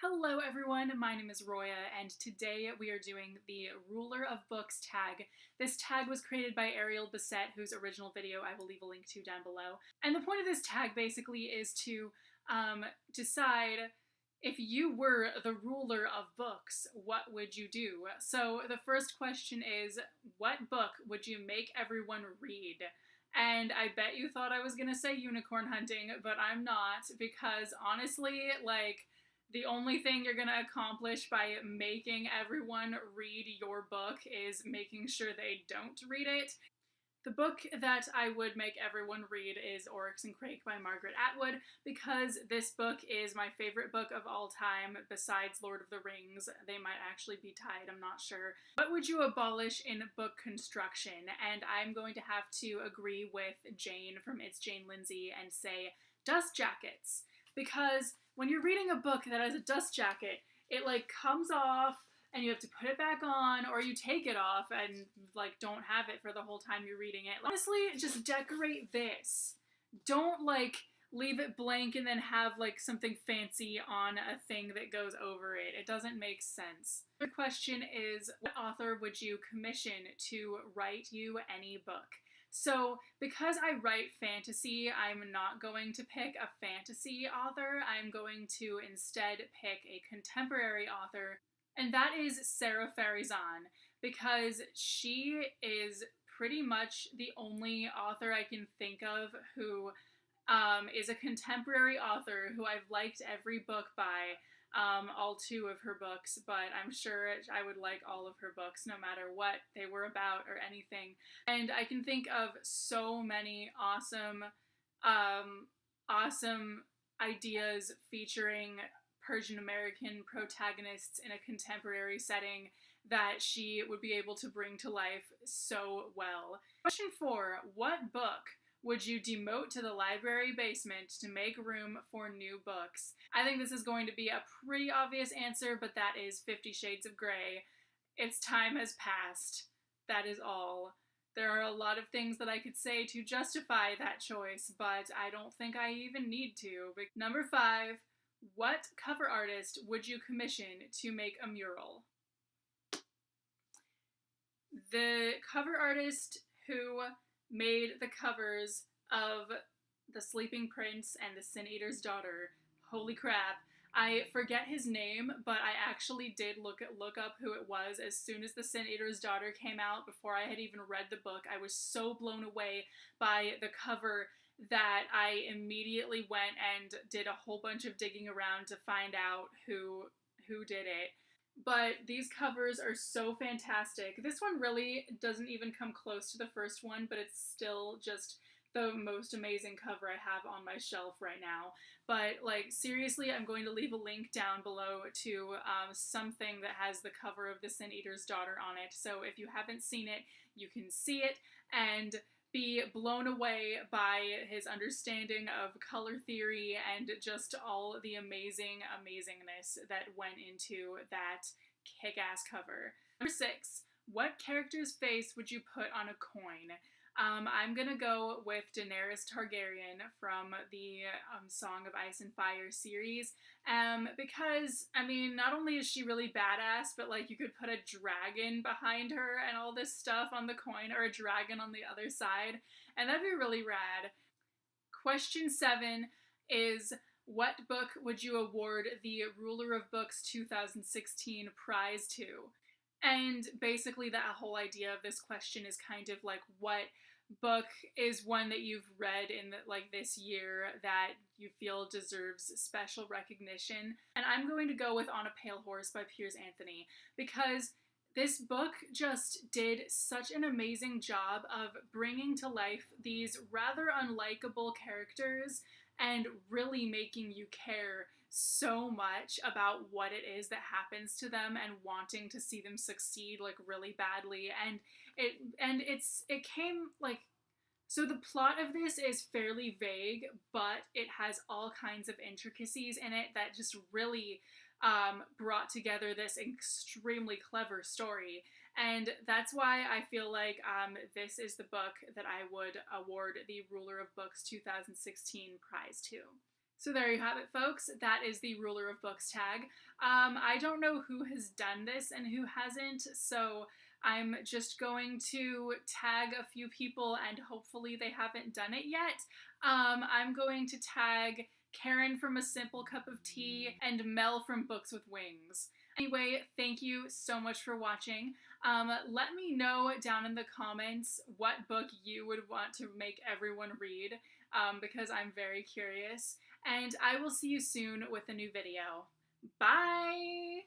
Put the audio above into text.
Hello everyone, my name is Roya, and today we are doing the Ruler of Books tag. This tag was created by Ariel Bissett, whose original video I will leave a link to down below. And the point of this tag basically is to decide if you were the ruler of books, what would you do? So the first question is, what book would you make everyone read? And I bet you thought I was gonna say Unicorn Hunting, but I'm not, because honestly, the only thing you're going to accomplish by making everyone read your book is making sure they don't read it. The book that I would make everyone read is Oryx and Crake by Margaret Atwood, because this book is my favorite book of all time besides Lord of the Rings. They might actually be tied, I'm not sure. What would you abolish in book construction? And I'm going to have to agree with Jane from It's Jane Lindsay and say dust jackets, because when you're reading a book that has a dust jacket, it comes off and you have to put it back on, or you take it off and don't have it for the whole time you're reading it. Honestly, just decorate this. Don't leave it blank and then have something fancy on a thing that goes over it. It doesn't make sense. The question is, what author would you commission to write you any book? So, because I write fantasy, I'm not going to pick a fantasy author. I'm going to instead pick a contemporary author, and that is Sarah Farizan, because she is pretty much the only author I can think of who is a contemporary author who I've liked every book by. All two of her books, but I'm sure I would like all of her books no matter what they were about or anything. And I can think of so many awesome ideas featuring Persian American protagonists in a contemporary setting that she would be able to bring to life so well. Question 4. What book would you demote to the library basement to make room for new books? I think this is going to be a pretty obvious answer, but that is 50 Shades of Grey. Its time has passed. That is all. There are a lot of things that I could say to justify that choice, but I don't think I even need to. Number 5. What cover artist would you commission to make a mural? The cover artist who made the covers of The Sleeping Prince and The Sin Eater's Daughter. Holy crap. I forget his name, but I actually did look up who it was as soon as The Sin Eater's Daughter came out. Before I had even read the book, I was so blown away by the cover that I immediately went and did a whole bunch of digging around to find out who did it. But these covers are so fantastic. This one really doesn't even come close to the first one, but it's still just the most amazing cover I have on my shelf right now. But seriously, I'm going to leave a link down below to something that has the cover of The Sin Eater's Daughter on it. So if you haven't seen it, you can see it and be blown away by his understanding of color theory and just all the amazingness that went into that kick-ass cover. Number 6, what character's face would you put on a coin? I'm gonna go with Daenerys Targaryen from the Song of Ice and Fire series, because, I mean, not only is she really badass, but you could put a dragon behind her and all this stuff on the coin, or a dragon on the other side, and that'd be really rad. Question 7 is, what book would you award the Ruler of Books 2016 prize to? And basically that whole idea of this question is kind of what book is one that you've read in this year that you feel deserves special recognition. And I'm going to go with On a Pale Horse by Piers Anthony, because this book just did such an amazing job of bringing to life these rather unlikable characters and really making you care so much about what it is that happens to them and wanting to see them succeed really badly. And it came so the plot of this is fairly vague, but it has all kinds of intricacies in it that just really brought together this extremely clever story. And that's why I feel this is the book that I would award the Ruler of Books 2016 prize to. So there you have it, folks. That is the Ruler of Books tag. I don't know who has done this and who hasn't, so I'm just going to tag a few people and hopefully they haven't done it yet. I'm going to tag Karen from A Simple Cup of Tea and Mel from Books with Wings. Anyway, thank you so much for watching. Let me know down in the comments what book you would want to make everyone read, because I'm very curious. And I will see you soon with a new video. Bye!